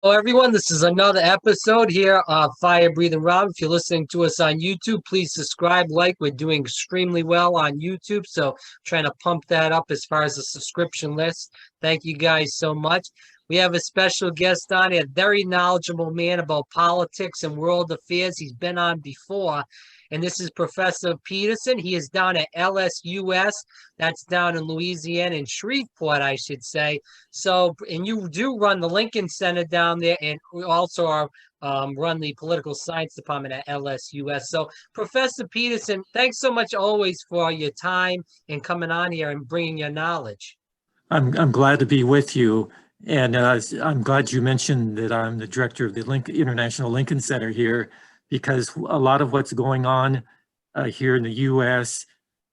Hello, everyone. This is another episode here of Fire Breathing Rob. If you're listening to us on YouTube, please subscribe, like. We're doing extremely well on YouTube, so trying to pump that up as far as the subscription list. Thank you guys so much. We have a special guest on here, very knowledgeable man about politics and world affairs. He's been on before, and this is Professor Pederson. He is down at LSUS. That's down in Louisiana, in Shreveport, I should say. So, and you do run the Lincoln Center down there, and we also are run the political science department at LSUS. So, Professor Peterson, thanks so much always for your time and coming on here and bringing your knowledge. I'm glad to be with you, and I'm glad you mentioned that I'm the director of the International Lincoln Center here, because a lot of what's going on here in the U.S.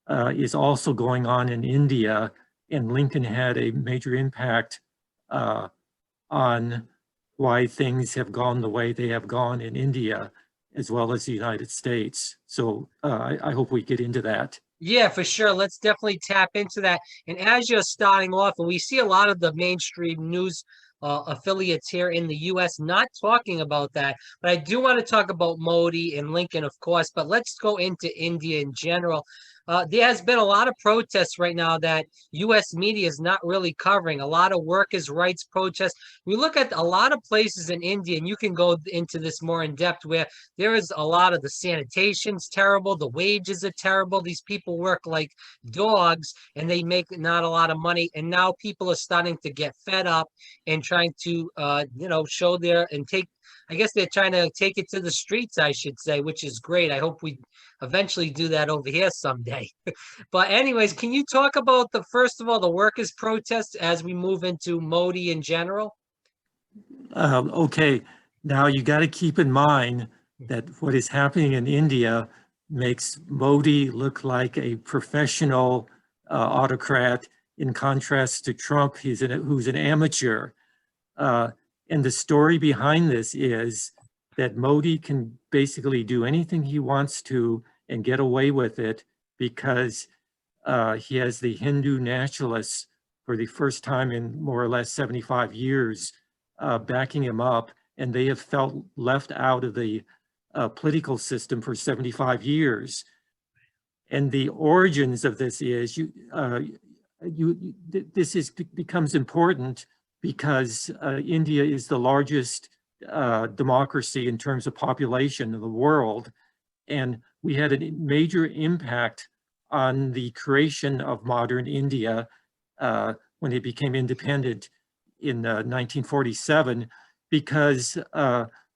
Is also going on in India, and Lincoln had a major impact on why things have gone the way they have gone in India, as well as the United States. So I hope we get into that. Yeah, for sure. Let's definitely tap into that. And as you're starting off, and we see a lot of the mainstream news affiliates here in the U.S. not talking about that, but I do want to talk about Modi and Lincoln, of course. But let's go into India in general. There has been a lot of protests right now that U.S. media is not really covering. A lot of workers' rights protests. We look at a lot of places in India, and you can go into this more in depth, where there is a lot of the sanitation's terrible, the wages are terrible. These people work like dogs and they make not a lot of money. And now people are starting to get fed up and trying to show their and take, I guess they're trying to take it to the streets, I should say, which is great. I hope we eventually do that over here someday. But anyways, can you talk about the first of all the workers' protests as we move into Modi in general? Okay, now you got to keep in mind that what is happening in India makes Modi look like a professional autocrat, in contrast to Trump, who's an amateur. And the story behind this is that Modi can basically do anything he wants to and get away with it because he has the Hindu nationalists for the first time in more or less 75 years backing him up, and they have felt left out of the political system for 75 years. And the origins of this is becomes important because India is the largest democracy in terms of population in the world, and we had a major impact on the creation of modern India when it became independent in 1947, because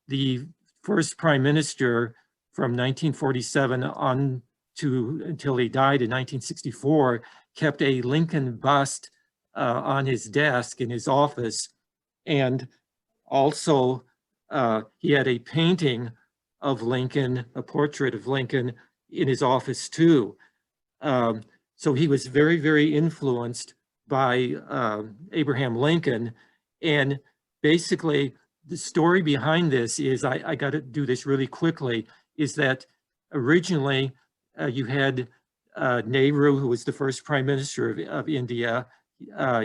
the first prime minister from 1947 on to until he died in 1964 kept a Lincoln bust on his desk in his office, and also he had a painting of Lincoln, a portrait of Lincoln, in his office too. So he was very, very influenced by Abraham Lincoln. And basically, the story behind this is, I got to do this really quickly, is that originally you had Nehru, who was the first prime minister of India.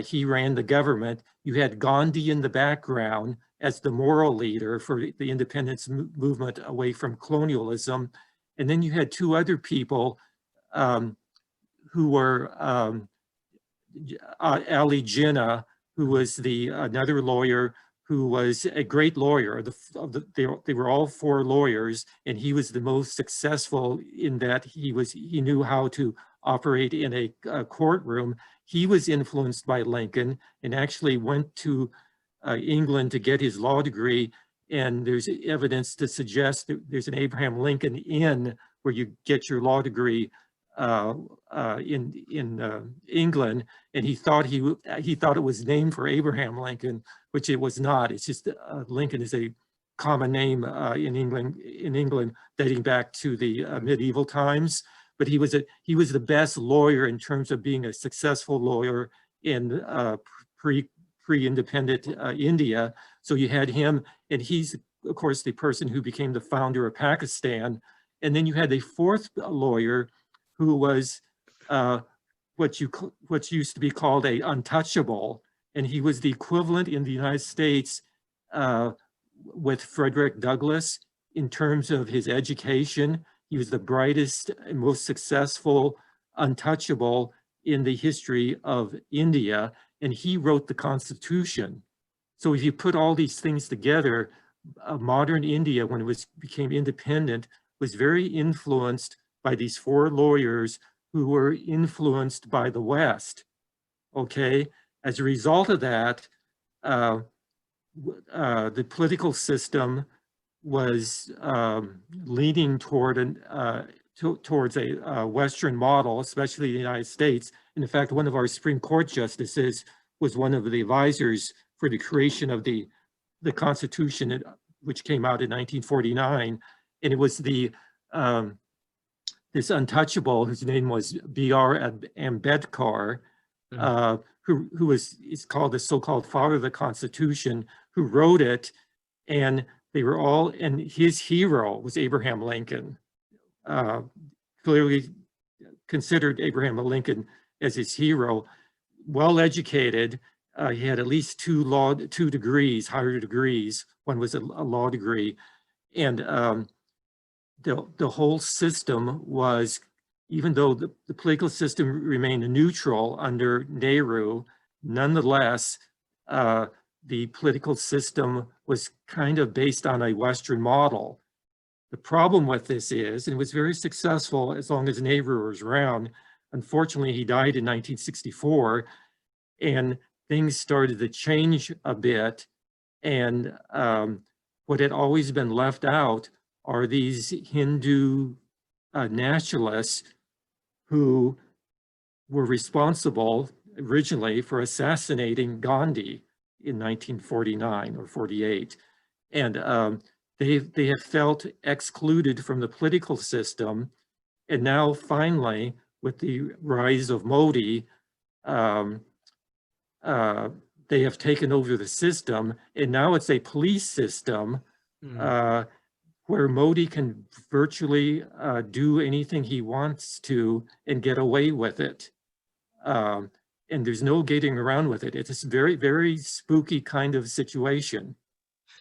He ran the government. You had Gandhi in the background as the moral leader for the independence movement away from colonialism. And then you had two other people who were Ali Jinnah, who was another lawyer who was a great lawyer. They were all four lawyers, and he was the most successful in that he knew how to operate in a courtroom. He was influenced by Lincoln and actually went to England to get his law degree. And there's evidence to suggest that there's an Abraham Lincoln Inn where you get your law degree in England, and he thought it was named for Abraham Lincoln, which it was not. It's just Lincoln is a common name in England dating back to the medieval times. But he was the best lawyer in terms of being a successful lawyer in pre-independent India. So you had him, and he's of course the person who became the founder of Pakistan. And then you had a fourth lawyer who was what used to be called a untouchable, and he was the equivalent in the United States with Frederick Douglass in terms of his education. He was the brightest and most successful untouchable in the history of India, and he wrote the Constitution. So if you put all these things together, modern India, when it became independent, was very influenced by these four lawyers who were influenced by the West. Okay, as a result of that, the political system was leaning towards a Western model, especially the United States. And in fact, one of our Supreme Court justices was one of the advisors for the creation of the Constitution, which came out in 1949. And it was this untouchable, whose name was B.R. Ambedkar, who is called the so-called father of the Constitution, who wrote it. And they were all, and his hero was Abraham Lincoln. Clearly considered Abraham Lincoln as his hero. Well educated, he had at least two degrees, higher degrees. One was a law degree, and the whole system was, even though the political system remained neutral under Nehru, nonetheless, the political system was kind of based on a Western model. The problem with this is, and it was very successful as long as Nehru was around. Unfortunately, he died in 1964, and things started to change a bit. And what had always been left out are these Hindu nationalists who were responsible originally for assassinating Gandhi in 1949 or 48. And they have felt excluded from the political system. And now finally, with the rise of Modi, they have taken over the system, and now it's a police system where Modi can virtually do anything he wants to and get away with it. And there's no getting around with it. It's a very, very spooky kind of situation.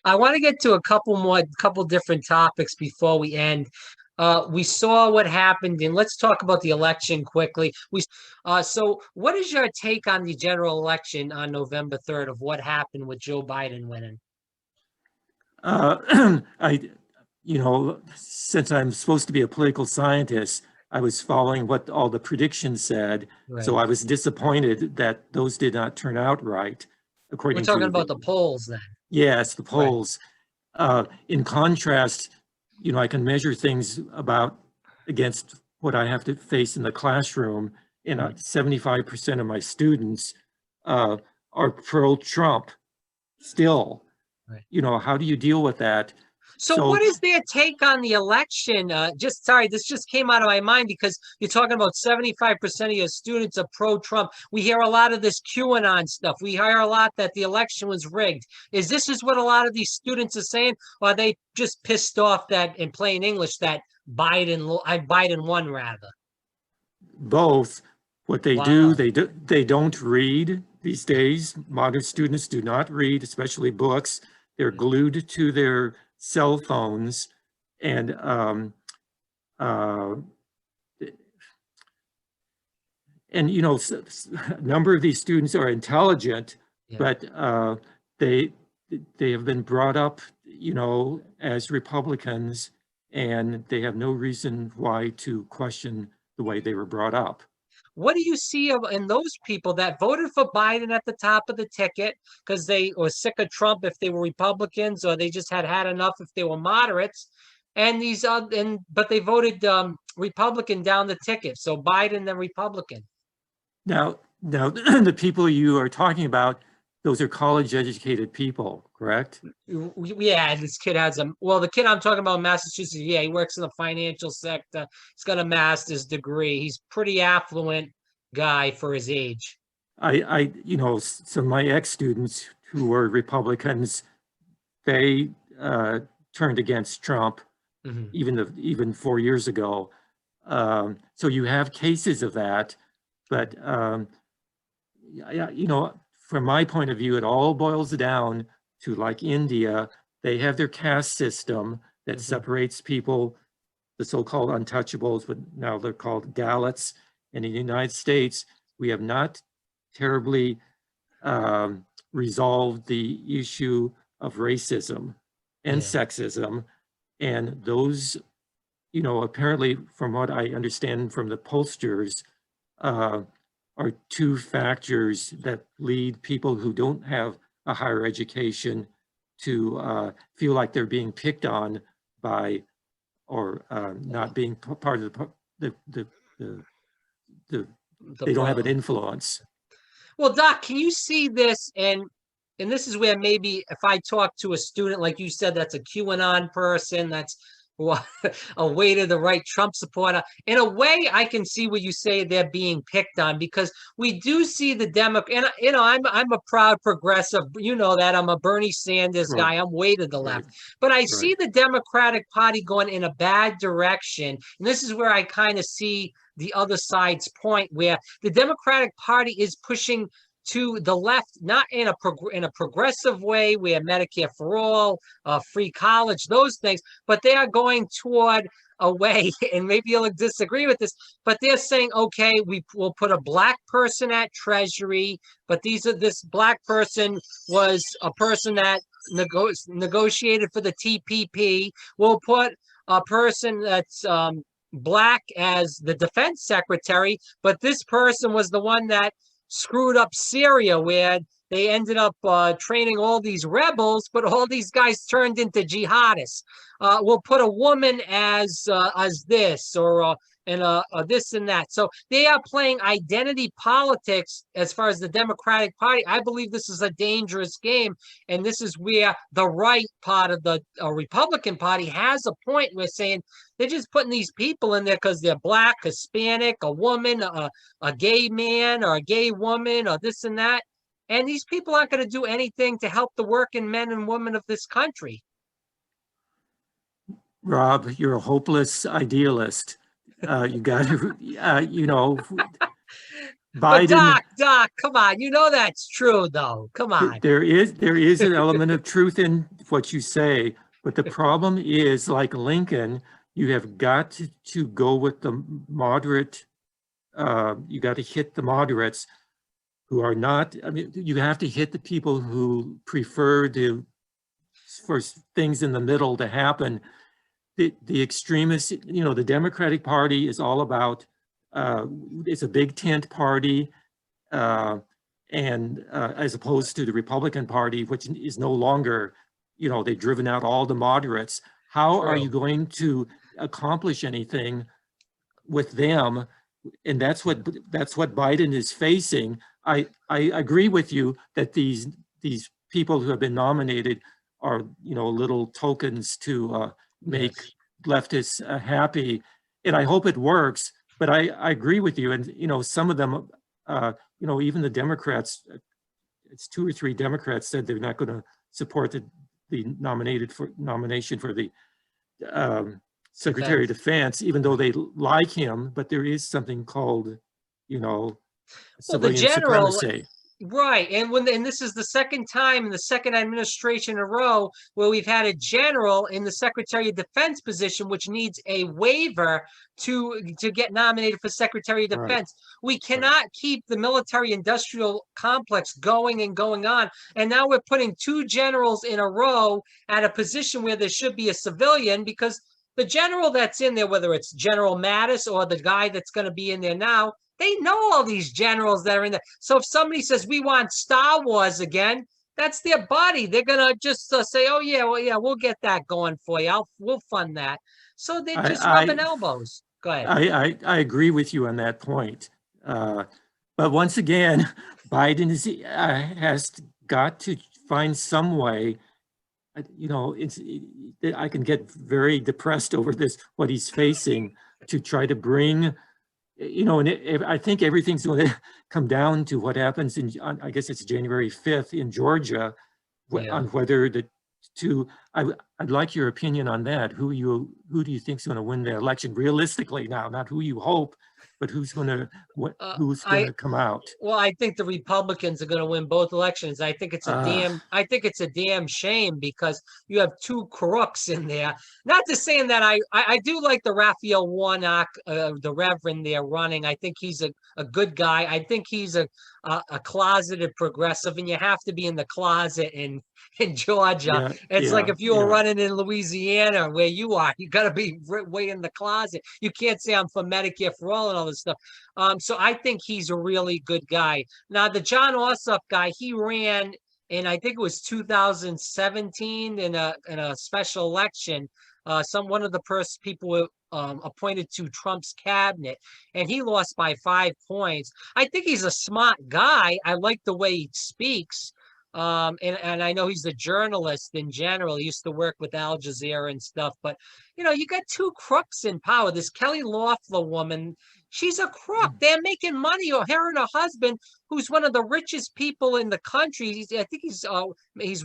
I want to get to a couple different topics before we end. We saw what happened, and let's talk about the election quickly. So what is your take on the general election on November 3rd of what happened with Joe Biden winning? Since I'm supposed to be a political scientist, I was following what all the predictions said. Right. So I was disappointed that those did not turn out right, according to— We're talking about the polls then. Yes, the polls. Right. In contrast, I can measure things against what I have to face in the classroom, and 75% of my students are pro-Trump still. Right. How do you deal with that? So what is their take on the election? This just came out of my mind because you're talking about 75% of your students are pro-Trump. We hear a lot of this QAnon stuff. We hear a lot that the election was rigged. Is what a lot of these students are saying? Or are they just pissed off that, in plain English, that Biden won rather? Both. What they do, they don't read these days. Modern students do not read, especially books. They're glued to their cell phones, and a number of these students are intelligent, but they have been brought up, as Republicans, and they have no reason why to question the way they were brought up. What do you see in those people that voted for Biden at the top of the ticket because they were sick of Trump if they were Republicans, or they just had enough if they were moderates, and but they voted Republican down the ticket, so Biden then Republican. Now the people you are talking about, those are college-educated people, correct? Yeah, this kid has the kid I'm talking about in Massachusetts, yeah, he works in the financial sector. He's got a master's degree. He's pretty affluent guy for his age. So my ex-students who were Republicans, they turned against Trump even 4 years ago. So you have cases of that, but from my point of view, it all boils down to like India, they have their caste system that separates people, the so-called untouchables, but now they're called Dalits. And in the United States, we have not terribly resolved the issue of racism and sexism. And those, apparently from what I understand from the pollsters, are two factors that lead people who don't have a higher education to feel like they're being picked on by, or not being part of they don't have an influence. Well, Doc, can you see this? And this is where maybe if I talk to a student, like you said, that's a QAnon person, that's a way to the right Trump supporter. In a way, I can see what you say they're being picked on, because we do see the Democrat. And I'm a proud progressive. You know that I'm a Bernie Sanders guy. I'm way to the left, but I see the Democratic Party going in a bad direction. And this is where I kind of see the other side's point, where the Democratic Party is pushing to the left, not in a progressive way, where Medicare for all, free college, those things, but they are going toward a way, and maybe you'll disagree with this, but they're saying, okay, we will put a black person at Treasury, but this black person was a person that negotiated for the TPP. We'll put a person that's black as the defense secretary, but this person was the one that screwed up Syria, where they ended up training all these rebels, but all these guys turned into jihadists. We'll put a woman as this, or this and that. So they are playing identity politics as far as the Democratic Party. I believe this is a dangerous game, and this is where the right part of the Republican Party has a point. We're saying they're just putting these people in there because they're black, Hispanic, a woman, a gay man, or a gay woman, or this and that. And these people aren't going to do anything to help the working men and women of this country. Rob, you're a hopeless idealist. You got to, Biden. But Doc, come on. You know that's true, though. Come on. There is an element of truth in what you say, but the problem is, like Lincoln, you have got to go with the moderate. You got to hit the moderates who are not. I mean, you have to hit the people who prefer for things in the middle to happen. The extremists, the Democratic Party is all about, it's a big tent party, and as opposed to the Republican Party, which is no longer, they've driven out all the moderates. How are you going to accomplish anything with them? And that's what Biden is facing. I agree with you that these people who have been nominated are, little tokens to make leftists happy, and I hope it works. But I agree with you, and some of them, even the Democrats, it's 2 or 3 Democrats said they're not going to support the nomination for the Secretary of Defense, even though they like him. But there is something called, civilian supremacy. Right. And this is the second time in the second administration in a row where we've had a general in the Secretary of Defense position, which needs a waiver to get nominated for Secretary of Defense. We cannot keep the military industrial complex going and going on. And now we're putting 2 generals in a row at a position where there should be a civilian, because the general that's in there, whether it's General Mattis or the guy that's going to be in there now, they know all these generals that are in there. So if somebody says we want Star Wars again, that's their buddy. They're gonna just say, "Oh yeah, well yeah, we'll get that going for you. We'll fund that." So they're just rubbing elbows. Go ahead. I agree with you on that point. But once again, Biden has got to find some way. I can get very depressed over this, what he's facing, to try to bring. And I think everything's going to come down to what happens I guess it's January 5th in Georgia, on whether I'd like your opinion on that. Who do you think is going to win the election realistically now? Not who you hope, but who's going to come out? Well, I think the Republicans are going to win both elections. I think it's a damn shame because you have two crooks in there. Not to saying that I do like the Raphael Warnock, the Reverend there running. I think he's a good guy. I think he's a closeted progressive, and you have to be in the closet in Georgia. It's like if you were running in Louisiana where you are, you got to be way in the closet. You can't say I'm for Medicare for all and all this stuff. So I think he's a really good guy. Now, the John Ossoff guy, he ran in, I think it was 2017 in a special election. One of the people were appointed to Trump's cabinet, and he lost by 5 points. I think he's a smart guy. I like the way he speaks. And I know he's a journalist in general. He used to work with Al Jazeera and stuff. But, you got two crooks in power. This Kelly Loeffler woman, she's a crook. They're making money. Or her and her husband, who's one of the richest people in the country. I think he's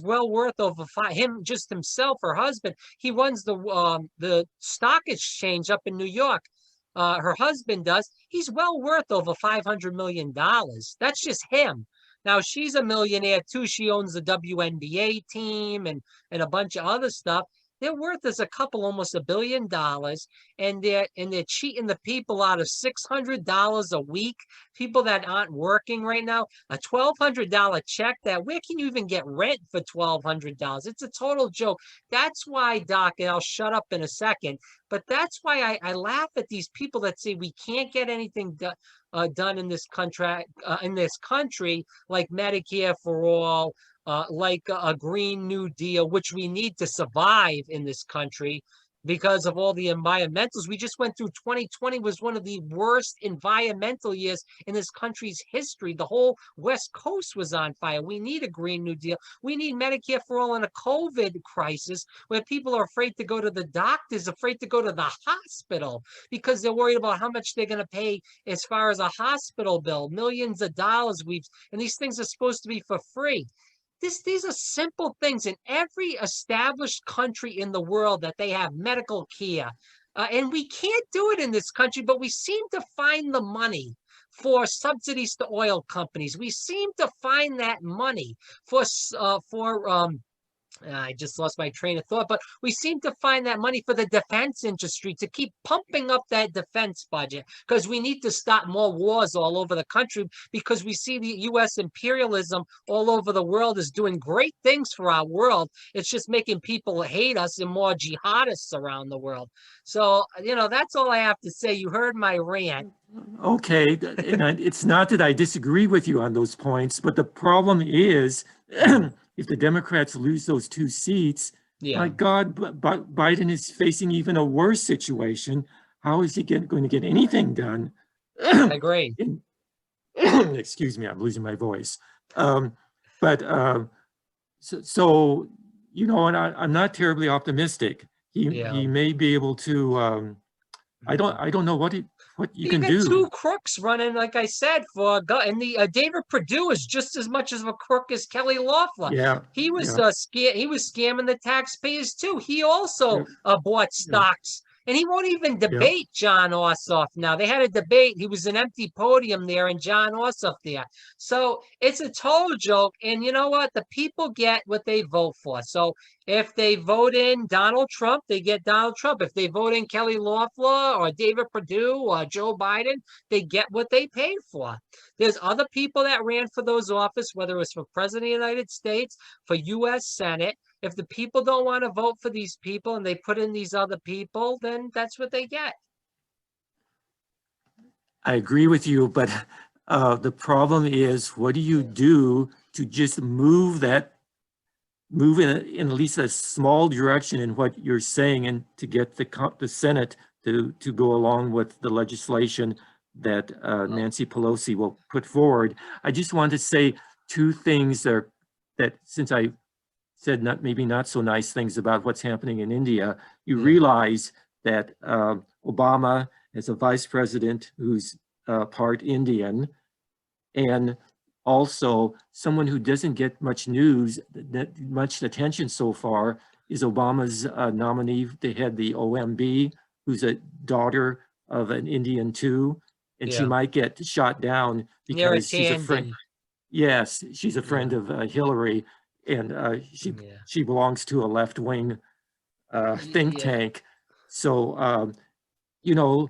well worth over him, just himself, her husband. He runs the stock exchange up in New York. Her husband does. He's well worth over $500 million. That's just him. Now, she's a millionaire, too. She owns the WNBA team and a bunch of other stuff. Their worth is almost $1 billion, and they're cheating the people out of $600 a week. People that aren't working right now, a $1,200 check. Where can you even get rent for $1,200? It's a total joke. That's why, Doc, and I'll shut up in a second, but that's why I laugh at these people that say we can't get anything done in this country, like Medicare for all, like a Green New Deal, which we need to survive in this country because of all the environmentals. We just went through 2020 was one of the worst environmental years in this country's history. The whole West Coast was on fire. We need a Green New Deal. We need Medicare for all in a COVID crisis where people are afraid to go to the doctors, afraid to go to the hospital because they're worried about how much they're going to pay as far as a hospital bill, millions of dollars. And these things are supposed to be for free. These are simple things in every established country in the world that they have medical care. And we can't do it in this country, but we seem to find the money for subsidies to oil companies. We seem to find that money for I just lost my train of thought, but we seem to find that money for the defense industry to keep pumping up that defense budget because we need to stop more wars all over the country because we see the U.S. imperialism all over the world is doing great things for our world. It's just making people hate us and more jihadists around the world. So, that's all I have to say. You heard my rant. Okay, and it's not that I disagree with you on those points, but the problem is if the Democrats lose those 2 seats, my God, Biden is facing even a worse situation. How is he going to get anything done? I agree. Excuse me, I'm losing my voice. And I'm not terribly optimistic. He may be able to. I don't know what you can do. 2 crooks running, like I said, and the David Perdue is just as much of a crook as Kelly Loeffler. Yeah, he was scamming the taxpayers too. He also bought stocks. And he won't even debate John Ossoff now. They had a debate. He was an empty podium there and John Ossoff there. So it's a total joke. And you know what? The people get what they vote for. So if they vote in Donald Trump, they get Donald Trump. If they vote in Kelly Loeffler or David Perdue or Joe Biden, they get what they paid for. There's other people that ran for those offices, whether it was for President of the United States, for U.S. Senate. If the people don't want to vote for these people and they put in these other people, then that's what they get. I agree with you, but the problem is, what do you do to just move in at least a small direction in what you're saying and to get the Senate to go along with the legislation that Nancy Pelosi will put forward? I just want to say 2 things that since I said maybe not so nice things about what's happening in India, you realize that Obama is a vice president who's part Indian, and also someone who doesn't get much news, much attention so far, is Obama's nominee to head the OMB, who's a daughter of an Indian too, and she Yeah. might get shot down Near a because she's a friend. tandem. Yes, she's a friend Yeah. of Hillary, and Yeah. she belongs to a left-wing think Yeah. tank. So you know,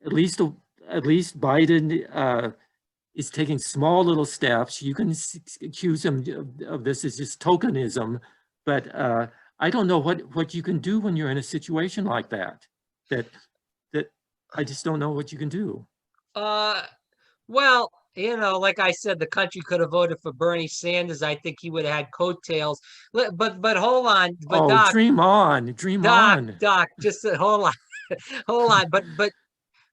at least at least Biden is taking small little steps. You can accuse him of this as just tokenism, but I don't know what you can do when you're in a situation like that. That I just don't know what you can do. Uh, well, like I said, the country could have voted for Bernie Sanders. I think he would have had coattails. But hold on, but Oh, dream on, dream on. Doc, just hold on, hold on. But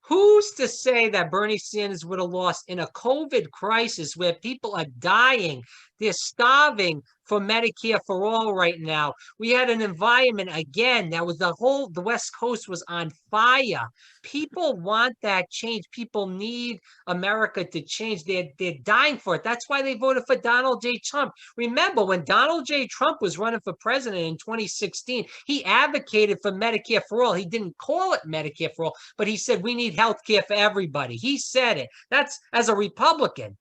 who's to say that Bernie Sanders would have lost in a COVID crisis where people are dying? They're starving for Medicare for all right now. We had an environment again that was the West Coast was on fire. People want that change. People need America to change. They're dying for it. That's why they voted for Donald J. Trump. Remember when Donald J. Trump was running for president in 2016, he advocated for Medicare for all. He didn't call it Medicare for all, but he said we need health care for everybody. He said it. That's as a Republican.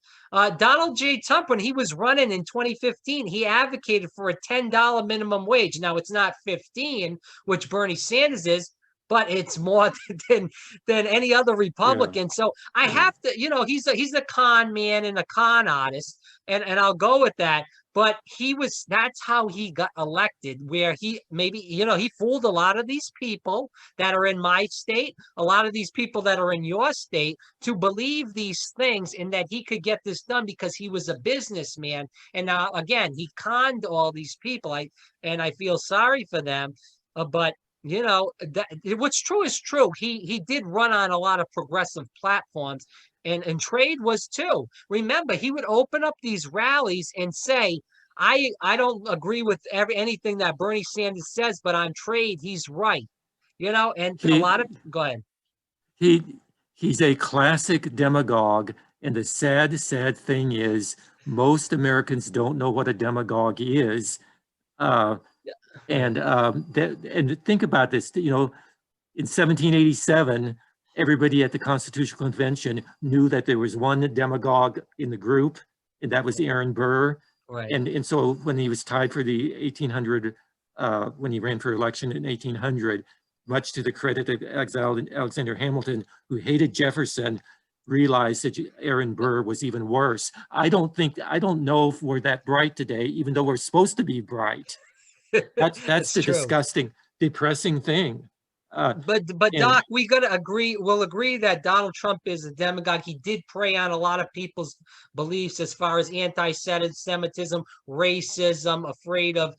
Donald J. Trump, when he was running in 2015, he advocated for a $10 minimum wage. Now, it's not 15, which Bernie Sanders is, but it's more than any other Republican. So I have to, he's a con man and a con artist, and I'll go with that. But that's how he got elected, where he maybe, he fooled a lot of these people that are in my state, a lot of these people that are in your state to believe these things and that he could get this done because he was a businessman. And now, again, he conned all these people. I feel sorry for them. But what's true is true. He did run on a lot of progressive platforms, and trade was too. Remember, he would open up these rallies and say, I don't agree with anything that Bernie Sanders says, but on trade, he's right. And a lot of go ahead. He's a classic demagogue, and the sad thing is most Americans don't know what a demagogue is. And think about this, in 1787, everybody at the Constitutional Convention knew that there was one demagogue in the group, and that was Aaron Burr. Right. And so when he was tied for the 1800, when he ran for election in 1800, much to the credit of Alexander Hamilton, who hated Jefferson, realized that Aaron Burr was even worse. I don't know if we're that bright today, even though we're supposed to be bright. That's the true. disgusting, depressing thing. But Doc, we'll agree that Donald Trump is a demagogue. He did prey on a lot of people's beliefs as far as anti-Semitism, racism, afraid of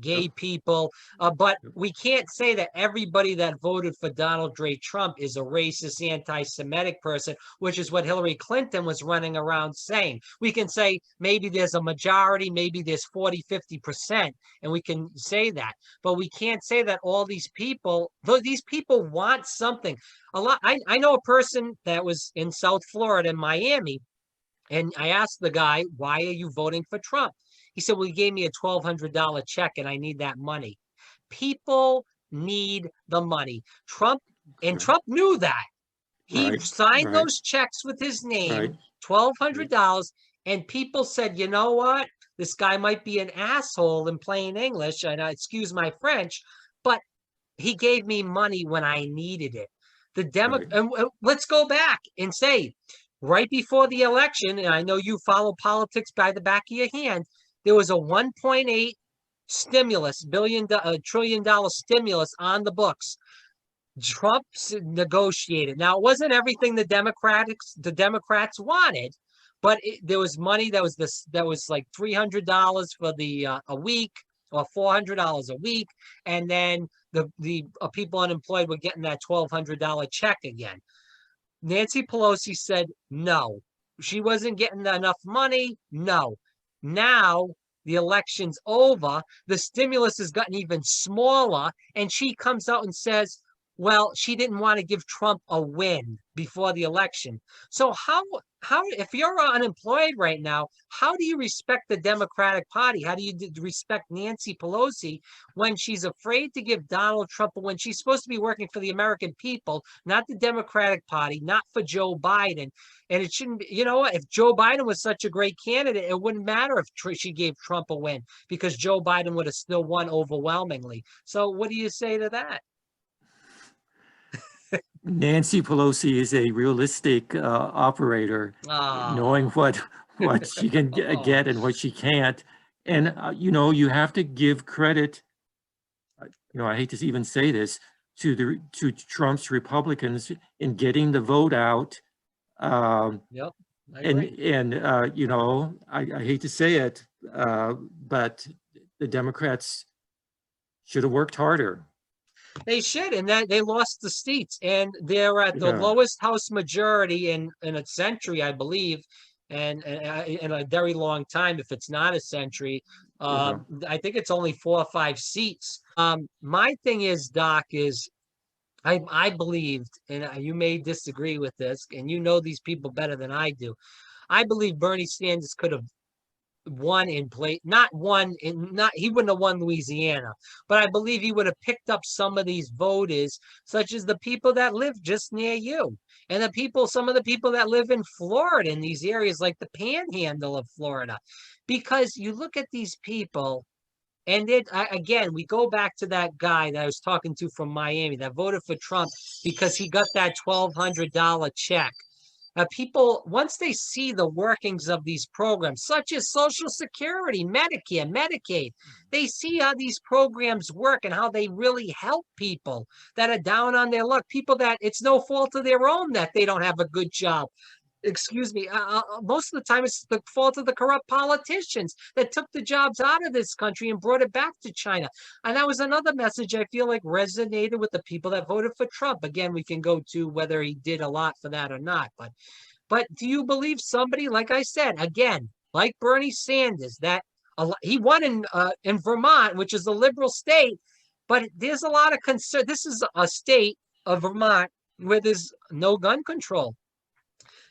gay people. But we can't say that everybody that voted for Donald J. Trump is a racist, anti-Semitic person, which is what Hillary Clinton was running around saying. We can say maybe there's a majority, maybe there's 40, 50%, and we can say that. But we can't say that all these people want something. A lot. I know a person that was in South Florida, in Miami, and I asked the guy, "Why are you voting for Trump?" He said, "Well, he gave me a $1,200 check, and I need that money." People need the money. Trump knew that. He signed those checks with his name, $1,200, and people said, "You know what? This guy might be an asshole in plain English, and excuse my French, but he gave me money when I needed it." And let's go back and say, right before the election, and I know you follow politics by the back of your hand, there was a 1.8 trillion-dollar stimulus on the books. Trump negotiated. Now, it wasn't everything the Democrats wanted, but there was money that was like $300 for a week, or $400 a week, and then the people unemployed were getting that $1,200 check again. Nancy Pelosi said no. She wasn't getting enough money. No. Now the election's over. The stimulus has gotten even smaller, and she comes out and says, Well, she didn't want to give Trump a win before the election. So if you're unemployed right now, how do you respect the Democratic Party? How do you respect Nancy Pelosi when she's afraid to give Donald Trump a win? She's supposed to be working for the American people, not the Democratic Party, not for Joe Biden. And it shouldn't be, you know what? If Joe Biden was such a great candidate, it wouldn't matter if she gave Trump a win because Joe Biden would have still won overwhelmingly. So what do you say to that? Nancy Pelosi is a realistic operator, knowing Oh, what she can get and what she can't. And you know, you have to give credit. You know, I hate to even say this to Trump's Republicans in getting the vote out. yep, I And agree. you know, I hate to say it, but the Democrats should have worked harder. They should, and that they lost the seats, and they're at the Yeah. lowest House majority in a century, I believe, and in a very long time, if it's not a century. Yeah. I think it's only 4 or 5 seats. My thing is, Doc, is I believed, and you may disagree with this, and you know these people better than I do. I believe Bernie Sanders could have won in play, not won in, not he wouldn't have won Louisiana, but I believe he would have picked up some of these voters, such as the people that live just near you, and some of the people that live in Florida in these areas like the Panhandle of Florida, because you look at these people. And again, we go back to that guy that I was talking to from Miami that voted for Trump because he got that $1,200 check. People, once they see the workings of these programs, such as Social Security, Medicare, Medicaid, they see how these programs work and how they really help people that are down on their luck, people that it's no fault of their own that they don't have a good job. Excuse me, most of the time it's the fault of the corrupt politicians that took the jobs out of this country and brought it back to China. And that was another message I feel like resonated with the people that voted for Trump. Again, we can go to whether he did a lot for that or not, but do you believe somebody, like I said, again, like Bernie Sanders, that he won in Vermont, which is a liberal state, but there's a lot of concern. This is a state of Vermont where there's no gun control.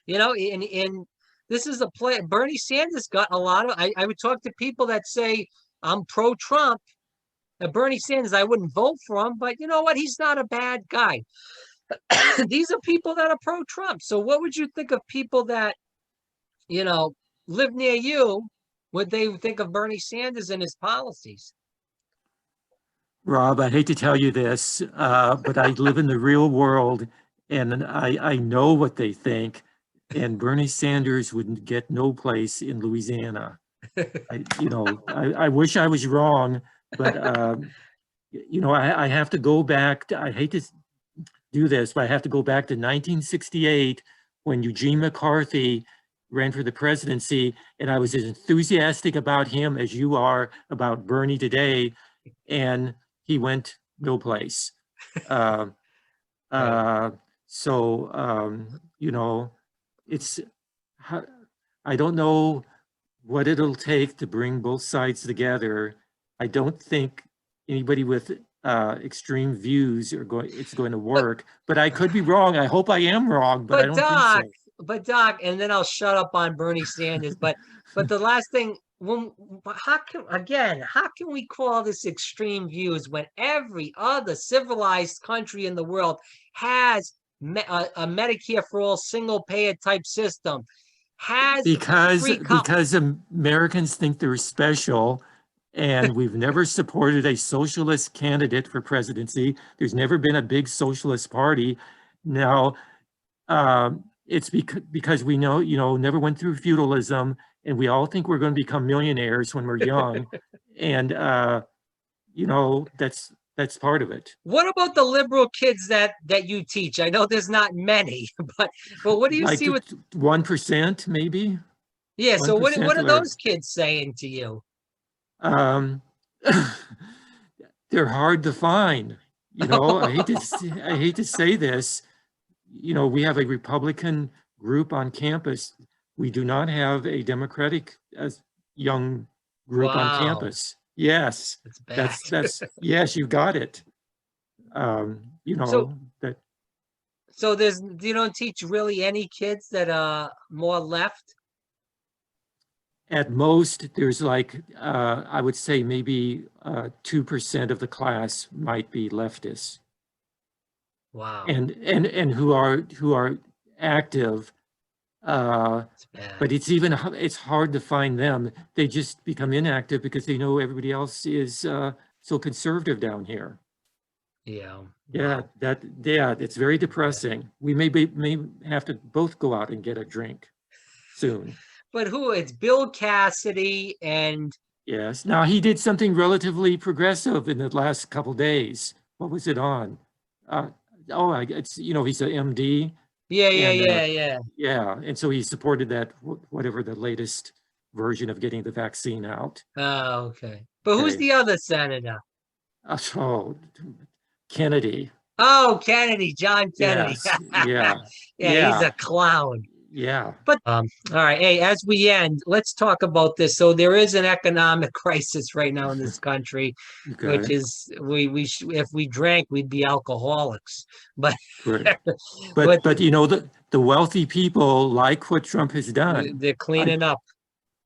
And this is a play. Bernie Sanders got a lot of. I would talk to people that say I'm pro-Trump. Bernie Sanders, I wouldn't vote for him, but you know what? He's not a bad guy. These are people that are pro-Trump. So what would you think of people that, you know, live near you? Would they think of Bernie Sanders and his policies? Rob, I hate to tell you this, but I live in the real world and I know what they think. And Bernie Sanders would get no place in Louisiana. I wish I was wrong, but I have to go back. I hate to do this, but I have to go back to 1968 when Eugene McCarthy ran for the presidency, and I was as enthusiastic about him as you are about Bernie today, and he went no place. Uh, Right. so it's I don't know what it'll take to bring both sides together. I don't think anybody with extreme views it's going to But work, but I could be wrong. I hope I am wrong, but I but don't think so. Doc, and then I'll shut up on Bernie Sanders. But the last thing, how can we call this extreme views when every other civilized country in the world has a Medicare for all single payer type system, has Because free because Americans think they're special, and we've never supported a socialist candidate for presidency. There's never been a big socialist party. Now, it's because we know, never went through feudalism, and we all think we're going to become millionaires when we're young, and that's part of it. What about the liberal kids that you teach? I know there's not many, but what do you Like see with 1%, maybe yeah? So what 1% what are or those kids saying to you? um, they're hard to find. I hate to say this. We have a Republican group on campus. We do not have a Democratic young group on Wow, campus. Yes, that's bad. yes, you got it. You So, know, that so you don't teach really any kids that are more left? at most there's like, I would say maybe 2% of the class might be leftists. Wow, And who are active, it's bad. but it's hard to find them. They just become inactive because they know everybody else is so conservative down here. Yeah, Yeah, wow. it's very Yeah. depressing. We may have to both go out and get a drink soon. But who? It's Bill Cassidy and Yes. Now he did something relatively progressive in the last couple days. What was it on? Uh, it's he's a MD, yeah, yeah, and yeah, yeah. yeah, and so he supported that whatever the latest version of getting the vaccine out. Oh, okay. But who's Okay. the other senator? So Kennedy. Oh, Kennedy, John Kennedy. Yes. Yeah. Yeah, he's Yeah. a clown. Yeah. But all right. Hey, as we end, let's talk about this. So there is an economic crisis right now in this country, which Okay. is if we drank, we'd be alcoholics. But Great. but But the wealthy people like what Trump has done. they're I, cleaning up.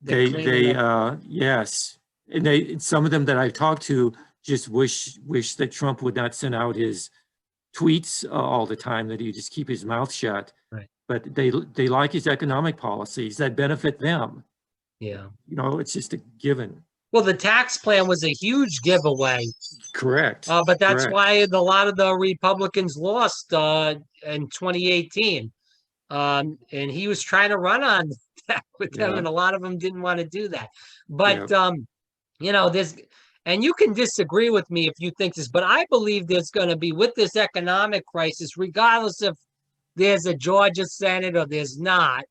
They're cleaning up. yes. And some of them that I've talked to just wish that Trump would not send out his tweets all the time, that he just keep his mouth shut. Right. But they like his economic policies that benefit them. Yeah. It's just a given. Well, the tax plan was a huge giveaway. Correct. But that's Correct. why a lot of the Republicans lost in 2018. And he was trying to run on that with them, Yeah. and a lot of them didn't want to do that. Yeah. But there's, and you can disagree with me if you think this, but I believe there's going to be, with this economic crisis, regardless if there's a Georgia Senate or there's not,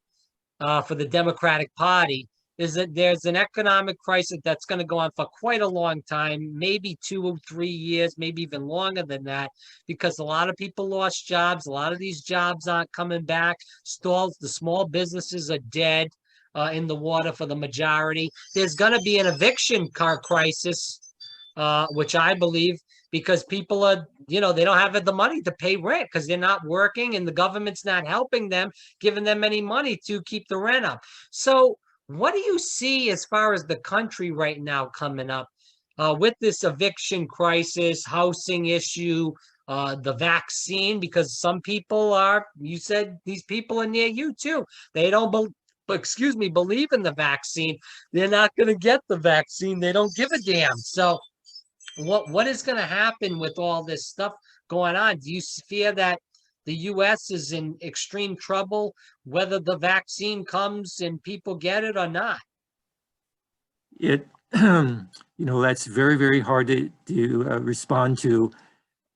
for the Democratic Party, is that there's an economic crisis that's going to go on for quite a long time, maybe 2 or 3 years, maybe even longer than that, because a lot of people lost jobs. A lot of these jobs aren't coming back. The small businesses are dead in the water for the majority. There's going to be an eviction car crisis, which I believe, because people are, they don't have the money to pay rent because they're not working and the government's not helping them, giving them any money to keep the rent up. So what do you see as far as the country right now coming up with this eviction crisis, housing issue, the vaccine? Because some people you said these people are near you too. They don't believe in the vaccine. They're not going to get the vaccine. They don't give a damn. So what is going to happen with all this stuff going on? Do you fear that the U.S. is in extreme trouble, whether the vaccine comes and people get it or not? That's very, very hard to respond to.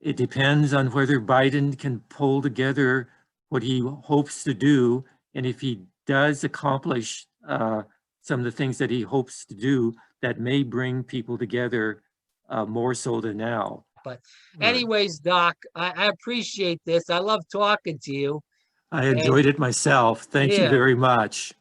It depends on whether Biden can pull together what he hopes to do. And if he does accomplish some of the things that he hopes to do, that may bring people together more so than now. But Right. anyways, Doc, I appreciate this. I love talking to you. I And enjoyed it myself. Thank you yeah, very much.